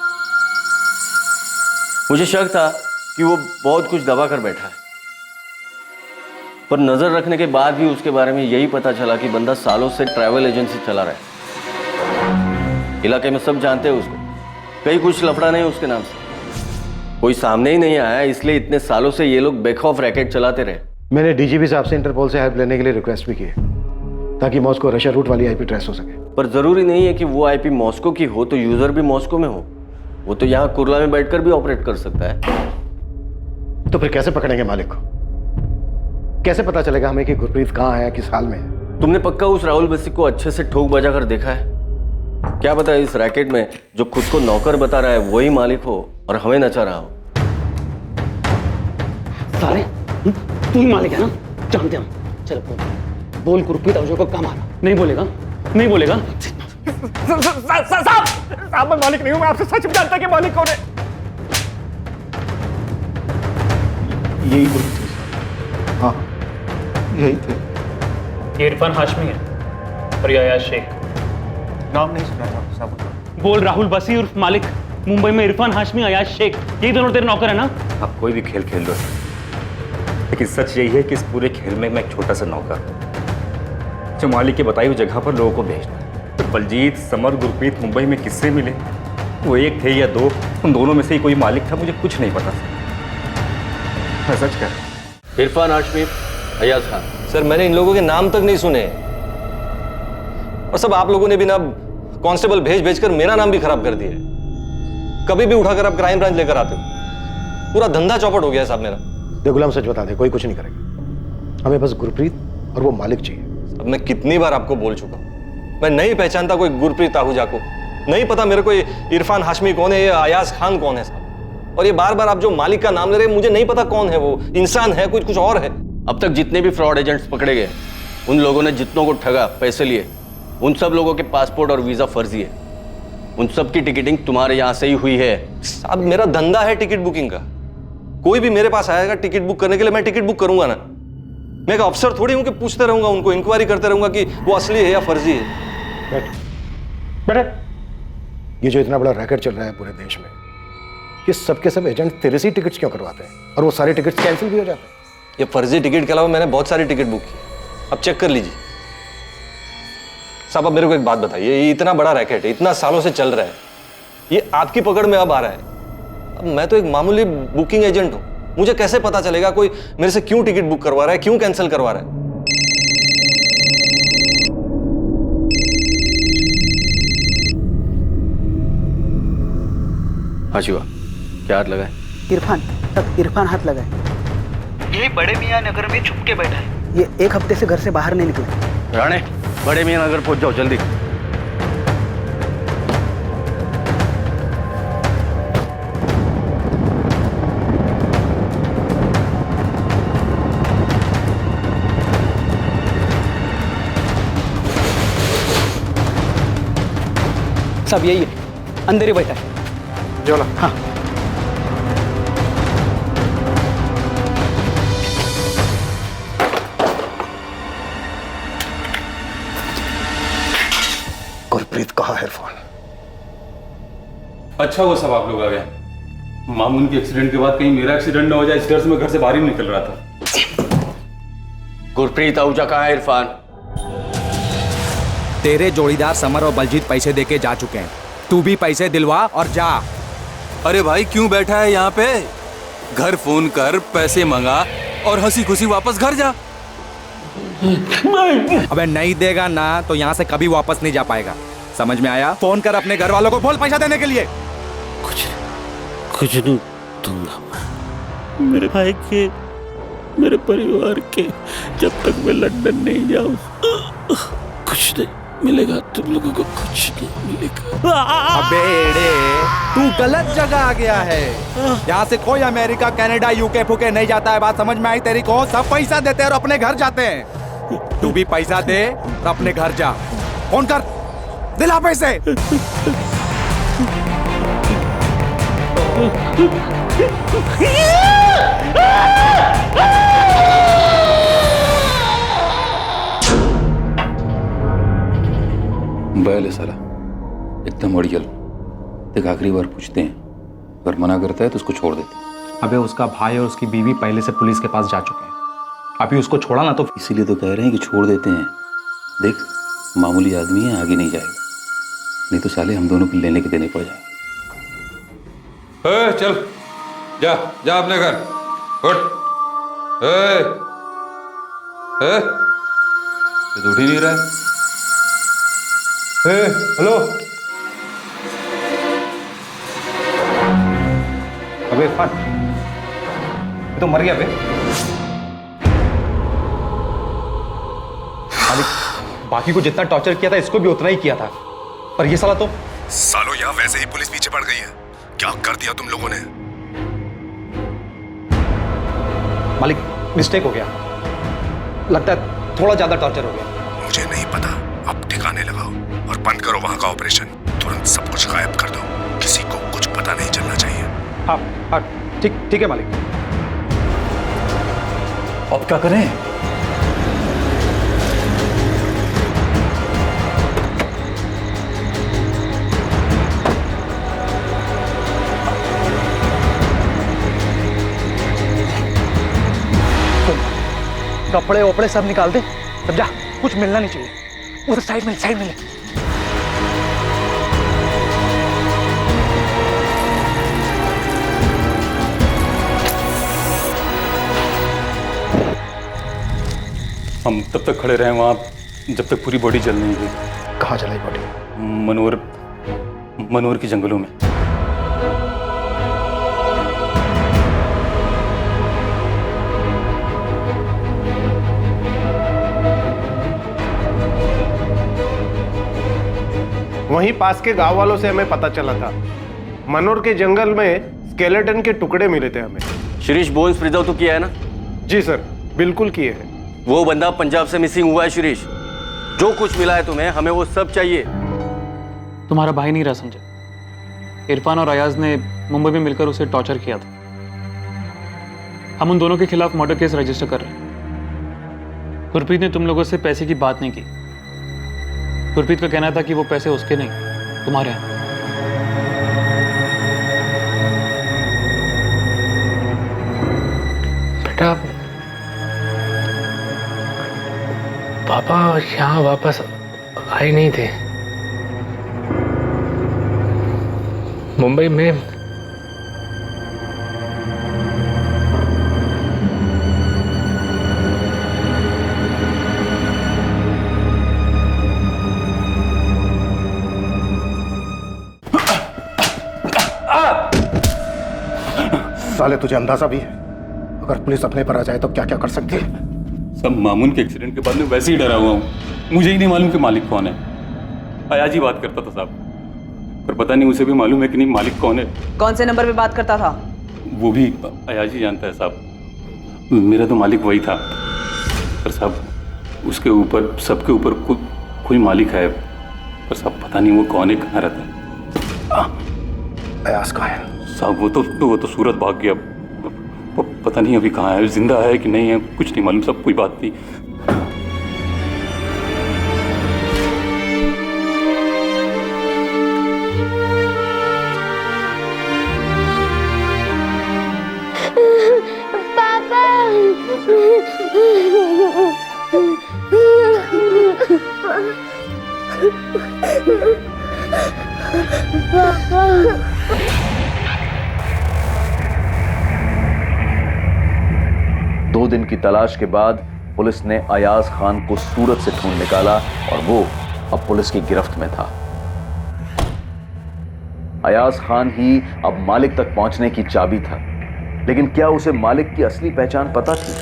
मुझे शक था कि वो बहुत कुछ दबा कर बैठा है, पर नजर रखने के बाद भी उसके बारे में यही पता चला कि बंदा सालों से ट्रैवल एजेंसी चला रहा है। इलाके में सब जानते हैं उसको, कहीं कुछ लफड़ा नहीं उसके नाम से। कोई सामने ही नहीं आया, इसलिए इतने सालों से ये लोग बेखौफ रैकेट चलाते रहे।
मैंने डीजीपी साहब से इंटरपोल से हेल्प लेने के लिए रिक्वेस्ट भी की है, ताकि मॉस्को रशिया रूट वाली आईपी ट्रेस हो सके।
पर जरूरी नहीं है कि वो आईपी मॉस्को की हो तो यूजर भी मॉस्को में हो। वो तो यहाँ कुर्ला में बैठकर भी ऑपरेट कर सकता है।
तो फिर कैसे पकड़ेंगे मालिक को? कैसे पता चलेगा हमें कि गुरप्रीत कहाँ है, किस हाल में है?
तुमने पक्का उस राहुल बसी को अच्छे से ठोक बजा कर देखा है? क्या पता इस रैकेट में जो खुद को नौकर बता रहा है वही मालिक हो और हमें नचा रहा हो।
सारे तू ही मालिक है ना, जानते हम। चल बोल गुरप्रीत आहूजा को कहाँ मारा?
नहीं बोलेगा, नहीं बोलेगा।
साहब मैं मालिक नहीं हूं, मैं आपसे सच में जानता कि मालिक कौन है।
यही थे। हाँ यही थे।
ये इरफान हाशमी है और ये अयाज शेख।
नाम नहीं सुना साहब।
बोल राहुल बसी उर्फ मालिक, मुंबई में इरफान हाशमी, अयाज शेख, यही दोनों तेरे नौकर है ना?
आप कोई भी खेल खेल लो, लेकिन सच यही है कि इस पूरे खेल में मैं एक छोटा सा नौकर हूं, जो मालिक की बताई हुई जगह पर लोगों को भेजना। तो बलजीत, समर, गुरप्रीत मुंबई में किससे मिले, वो एक थे या दो, उन दोनों में से ही कोई मालिक था, मुझे कुछ नहीं पता। मैं सच कह रहा हूं।
इरफान हाशमी, अयाज खान।
सर मैंने इन लोगों के नाम तक नहीं सुने, और सब आप लोगों ने भी ना कांस्टेबल भेज भेजकर मेरा नाम भी खराब कर दिया है। कभी भी उठाकर आप क्राइम ब्रांच लेकर आते हो, पूरा धंधा चौपट हो गया है साहब मेरा।
देख गुलाम, सच बता दे, कोई कुछ नहीं करेगा। हमें बस गुरप्रीत और वो मालिक चाहिए।
अब मैं कितनी बार आपको बोल चुका हूं, मैं नहीं पहचानता कोई गुरप्रीत आहूजा को, नहीं पता मेरे को इरफान हाशमी कौन है, या अयाज खान कौन है साहब। और ये बार बार आप जो मालिक का नाम ले रहे हैं, मुझे नहीं पता कौन है वो, इंसान है कुछ और है।
अब तक जितने भी फ्रॉड एजेंट्स पकड़े गए, उन लोगों ने जितनों को ठगा, पैसे लिए, उन सब लोगों के पासपोर्ट और वीजा फर्जी है। उन सब की टिकटिंग तुम्हारे यहाँ से ही हुई है।
साहब मेरा धंधा है टिकट बुकिंग का, कोई भी मेरे पास आएगा टिकट बुक करने के लिए, मैं टिकट बुक करूंगा ना। मैं एक अफसर थोड़ी हूं कि पूछते रहूंगा उनको, इंक्वायरी करते रहूंगा कि वो असली है या फर्जी है।
बैठ। ये जो इतना बड़ा रैकेट चल रहा है पूरे देश में, ये सब के सब एजेंट तेरे से टिकट्स क्यों करवाते हैं, और वो सारे टिकट्स कैंसिल भी हो जाते हैं?
ये फर्जी टिकट के अलावा मैंने बहुत सारी टिकट बुक की, अब चेक कर लीजिए। साहब अब मेरे को एक बात बताइए, ये इतना बड़ा रैकेट है, इतना सालों से चल रहा है, ये आपकी पकड़ में अब आ रहा है। अब मैं तो एक मामूली बुकिंग एजेंट हूं, मुझे कैसे पता चलेगा कोई मेरे से क्यों टिकट बुक करवा रहा है, क्यों कैंसिल करवा रहा है?
हाँ शिवा, क्या हाथ लगा है?
इरफान, तब इरफान हाथ लगा है। यही बड़े मियाँ नगर में छुप के बैठा है। ये एक हफ्ते से घर से बाहर नहीं निकला।
राणे, बड़े मियाँ नगर पहुंच जाओ जल्दी।
सब यही है, अंदर ही बैठा है।
जोला।
हाँ।
गुरप्रीत कहाँ है इरफान?
अच्छा वो सब आप लोग आ गए। मामून के एक्सीडेंट के बाद कहीं मेरा एक्सीडेंट ना हो जाए, इस डर से मैं घर से बाहर ही निकल रहा था।
गुरप्रीत आहूजा कहाँ है इरफान?
तेरे जोड़ीदार समर और बलजीत पैसे देके जा चुके हैं, तू भी पैसे दिलवा और जा।
अरे भाई क्यों बैठा है यहाँ पे? घर फोन कर, पैसे मंगा और हंसी खुशी वापस घर जा।
अबे नहीं देगा ना तो यहाँ से कभी वापस नहीं जा पाएगा, समझ में आया? फोन कर अपने घर वालों को, बोल पैसा देने के लिए।
कुछ नहीं दूंगा मेरे भाई के, मेरे परिवार के, जब तक मैं लंदन नहीं जाऊं कुछ नहीं मिलेगा, तुम लोगों को कुछ नहीं मिलेगा।
अबे तू गलत जगह आ गया है, यहाँ से कोई अमेरिका, कनाडा, यूके फूके नहीं जाता है, बात समझ में आई तेरी को? सब पैसा देते हैं और अपने घर जाते हैं। तू भी पैसा दे और अपने घर जा। फोन कर, दिला पैसे।
बैल है साला, एकदम अड़ियल। देख आखिरी बार पूछते हैं, अगर मना करता है तो उसको छोड़ देते हैं।
अबे उसका भाई और उसकी बीवी पहले से पुलिस के पास जा चुके हैं, अभी उसको छोड़ा ना तो
इसीलिए तो कह रहे हैं कि छोड़ देते हैं। देख मामूली आदमी है, आगे नहीं जाएगा, नहीं तो साले हम दोनों को लेने के देने पड़ जाएंगे।
चल जा जा अपने घर, उठ। ये तो उठ ही नहीं रहा है।
हेलो, अबे इरफान तो मर गया बे। बाकी को जितना टॉर्चर किया था इसको भी उतना ही किया था, पर ये साला तो
सालों यहाँ वैसे ही पुलिस पीछे पड़ गई है। क्या कर दिया तुम लोगों ने?
मालिक मिस्टेक हो गया, लगता है थोड़ा ज्यादा टॉर्चर हो गया।
मुझे नहीं पता, अब ठिकाने लगाओ और बंद करो वहां का ऑपरेशन। तुरंत सब कुछ गायब कर दो, किसी को कुछ पता नहीं चलना चाहिए।
हाँ हाँ ठीक है मालिक।
अब क्या करें?
कपड़े वपड़े सब निकाल दे, तब जा, कुछ मिलना नहीं चाहिए। उधर साइड में ले।
हम तब तक खड़े रहे वहां जब तक पूरी बॉडी जल नहीं गई।
कहाँ जलाई बॉडी?
मनोर के जंगलों में।
वहीं पास के गांव वालों से हमें पता चला था, मनोर के जंगल में स्केलेटन के टुकड़े मिले थे हमें।
शिरीष, बोन्स प्रिजर्व तो किया है ना?
जी सर, बिल्कुल किए हैं।
वो बंदा पंजाब से मिसिंग हुआ है शिरीष। जो कुछ मिला है तुम्हें, हमें वो सब चाहिए।
तुम्हारा भाई नहीं रहा संजय। इरफान और अयाज ने मुंबई में मिलकर उसे टॉर्चर किया था। हम उन दोनों के खिलाफ मर्डर केस रजिस्टर कर रहे हैं। गुरप्रीत ने तुम लोगों से पैसे की बात नहीं की। गुरप्रीत का कहना था कि वो पैसे उसके नहीं, तुम्हारे हैं।
बेटा, पापा यहाँ वापस आए नहीं थे। मुंबई में
साले तुझे अंदाजा भी है अगर पुलिस अपने पर आ जाए तो क्या क्या कर सकती है?
सब मामून के एक्सीडेंट के बाद में वैसे ही डरा हुआ हूँ। मुझे ही नहीं मालूम कि मालिक कौन है। अयाज ही बात करता था साहब, पर पता नहीं उसे भी मालूम है कि नहीं मालिक कौन है।
कौन से नंबर पे बात करता था?
वो भी अयाज ही जानता है साहब। मेरा तो मालिक वही था, पर साहब उसके ऊपर, सबके ऊपर कोई मालिक है, पर साहब पता नहीं वो कौन है, कहाँ रहता है।
अयाज कहाँ है?
साहब वो तो सूरत भाग गया। पता नहीं अभी कहाँ है, जिंदा है कि नहीं है, कुछ नहीं मालूम। सब कोई बात नहीं।
पापा
दो दिन की तलाश के बाद पुलिस ने अयाज खान को सूरत से ढूंढ निकाला और वो अब पुलिस की गिरफ्त में था। अयाज खान ही अब मालिक तक पहुंचने की चाबी था, लेकिन क्या उसे मालिक की असली पहचान पता थी?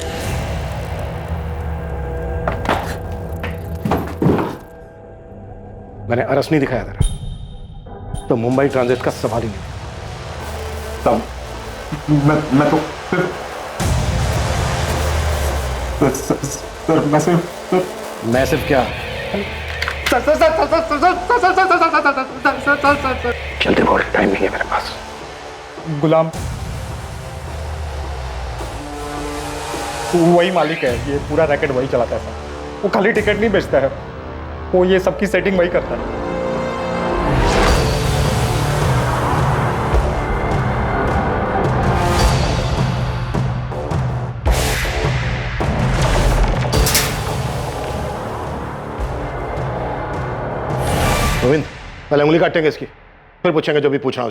मैंने अरस नहीं दिखाया था तो मुंबई ट्रांजिट का सवाल ही नहीं। तब मैं तो सर मैं सिर्फ क्या जल्दी बोल, टाइम नहीं है मेरे पास।
गुलाम वही मालिक है, ये पूरा रैकेट वही चलाता है सर। वो खाली टिकट नहीं बेचता है, वो ये सबकी सेटिंग वही करता है।
गोविंद, पहले उंगली काटेंगे इसकी, फिर पूछेंगे जो भी पूछना है।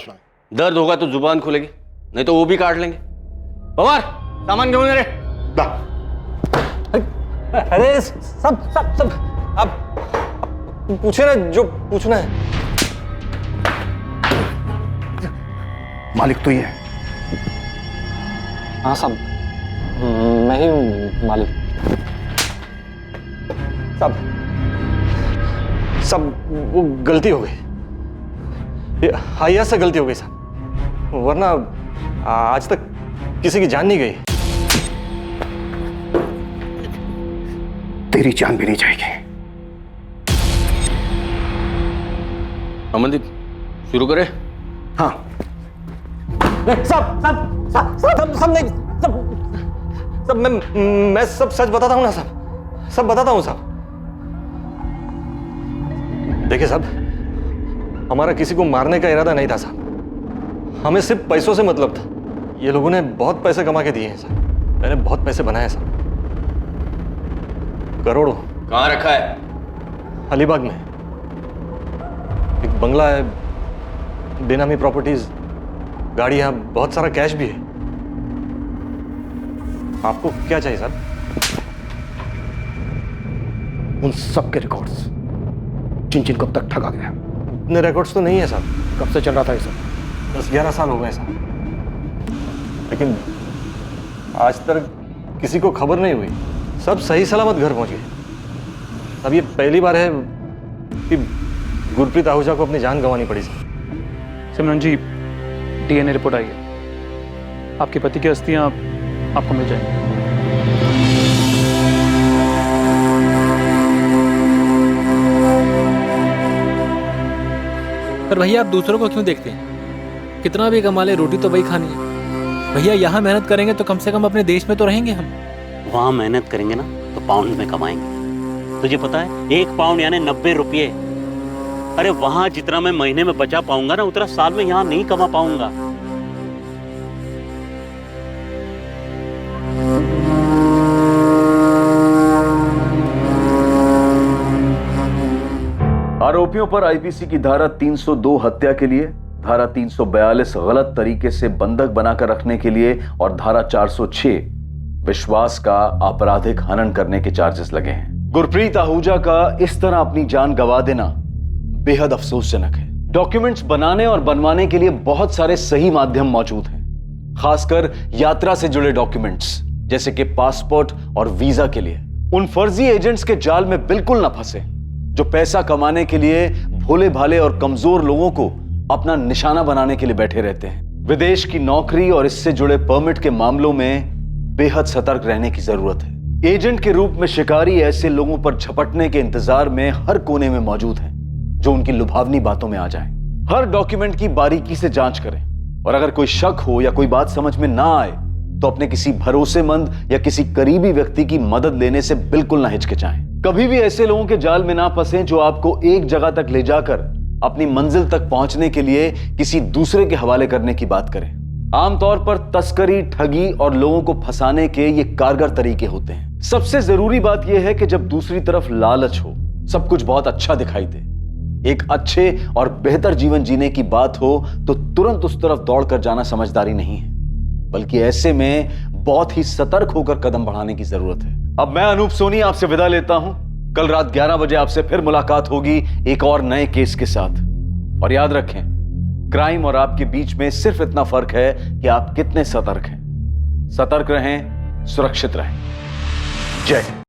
दर्द होगा तो जुबान खुलेगी, नहीं तो वो भी काट लेंगे। पवार, सामान क्यों नहीं रे?
अरे सब अब पूछे ना जो पूछना है।
मालिक तो ही है।
हाँ साहब, मैं ही हूँ मालिक। साहब सब वो गलती हो गई, हाइया से गलती हो गई साहब, वरना आज तक किसी की जान नहीं गई।
तेरी जान भी नहीं जाएगी।
अमनदीप शुरू करें?
हाँ। सब नहीं, सब मैं सब सच बताता हूं ना साहब, सब बताता हूं साहब। देखिए साहब, हमारा किसी को मारने का इरादा नहीं था साहब, हमें सिर्फ पैसों से मतलब था। ये लोगों ने बहुत पैसे कमा के दिए हैं साहब, मैंने बहुत पैसे बनाए साहब, करोड़ों।
कहाँ रखा है?
अलीबाग में एक बंगला है, बेनामी प्रॉपर्टीज, गाड़ियां, बहुत सारा कैश भी है। आपको क्या चाहिए सर?
उन सब के रिकॉर्ड्स, जिन जिन को अब तक ठगा गया।
इतने रिकॉर्ड्स तो नहीं है साहब।
कब से चल रहा था ये सब?
10-11 साल हो गए साहब, लेकिन आज तक किसी को खबर नहीं हुई। सब सही सलामत घर पहुंच गए। अब ये पहली बार है कि गुरप्रीत आहूजा को अपनी जान गंवानी पड़ी सर।
सिमरन जी, डीएनए रिपोर्ट आई है, आपके पति की अस्थियां आपको मिल जाएंगी।
पर भैया आप दूसरों को क्यों देखते हैं? कितना भी कमा ले, रोटी तो वही खानी है। भैया यहाँ मेहनत करेंगे तो कम से कम अपने देश में तो रहेंगे हम।
वहाँ मेहनत करेंगे ना तो पाउंड में कमाएंगे। तुझे पता है 1 पाउंड यानी 90 रुपये। अरे वहाँ जितना मैं महीने में बचा पाऊंगा ना, उतना साल में यहाँ नहीं कमा पाऊंगा।
आरोपियों पर आईपीसी की धारा 302 हत्या के लिए, धारा 342 गलत तरीके से बंधक बनाकर रखने के लिए और धारा 406 विश्वास का आपराधिक हनन करने के चार्जेस लगे हैं। गुरप्रीत आहूजा का इस तरह अपनी जान गंवा देना बेहद अफसोसजनक है। डॉक्यूमेंट्स बनाने और बनवाने के लिए बहुत सारे सही माध्यम मौजूद हैं, खासकर यात्रा से जुड़े डॉक्यूमेंट्स जैसे कि पासपोर्ट और वीजा के लिए। उन फर्जी एजेंट्स के जाल में बिल्कुल ना फंसे जो पैसा कमाने के लिए भोले भाले और कमजोर लोगों को अपना निशाना बनाने के लिए बैठे रहते हैं। विदेश की नौकरी और इससे जुड़े परमिट के मामलों में बेहद सतर्क रहने की जरूरत है। एजेंट के रूप में शिकारी ऐसे लोगों पर झपटने के इंतजार में हर कोने में मौजूद हैं जो उनकी लुभावनी बातों में आ जाएं। हर डॉक्यूमेंट की बारीकी से जांच करें और अगर कोई शक हो या कोई बात समझ में ना आए तो अपने किसी भरोसेमंद या किसी करीबी व्यक्ति की मदद लेने से बिल्कुल ना हिचकिचाएं। कभी भी ऐसे लोगों के जाल में ना फंसें जो आपको एक जगह तक ले जाकर अपनी मंजिल तक पहुंचने के लिए किसी दूसरे के हवाले करने की बात करें। आमतौर पर तस्करी, ठगी और लोगों को फंसाने के ये कारगर तरीके होते हैं। सबसे जरूरी बात यह है कि जब दूसरी तरफ लालच हो, सब कुछ बहुत अच्छा दिखाई दे, एक अच्छे और बेहतर जीवन जीने की बात हो तो तुरंत उस तरफ दौड़कर जाना समझदारी नहीं है, बल्कि ऐसे में बहुत ही सतर्क होकर कदम बढ़ाने की जरूरत है। अब मैं अनूप सोनी आपसे विदा लेता हूं। कल रात 11 बजे आपसे फिर मुलाकात होगी एक और नए केस के साथ। और याद रखें, क्राइम और आपके बीच में सिर्फ इतना फर्क है कि आप कितने सतर्क हैं। सतर्क रहें, सुरक्षित रहें। जय हिंद।